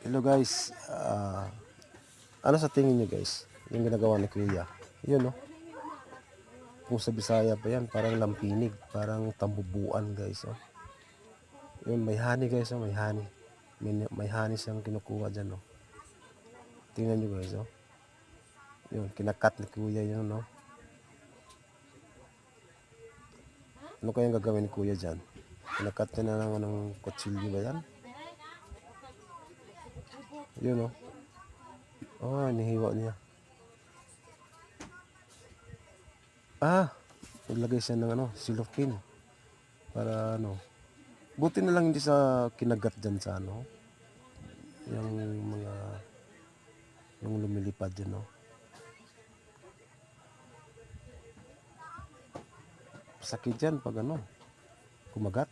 Hello guys, ano sa tingin nyo guys, yung ginagawa ni Kuya? Yun no, kung sa Bisaya pa yan, parang lampinig, parang tambubuan guys. Oh. Yun, may honey guys, oh, may honey. May honey siyang kinukuha dyan. Oh. Tingnan nyo guys, oh. Yun, kinakat ni Kuya yun, no. Ano kayang gagawin ni Kuya dyan? Kinakat niya na lang ng kutsilyo ba yan? Yun, oh. Oh, inihiwa niya. Naglagay siya ng silofin para buti na lang hindi sa kinagat dyan sa yung mga yung lumilipad dyan, no. Sakit yan pag kumagat.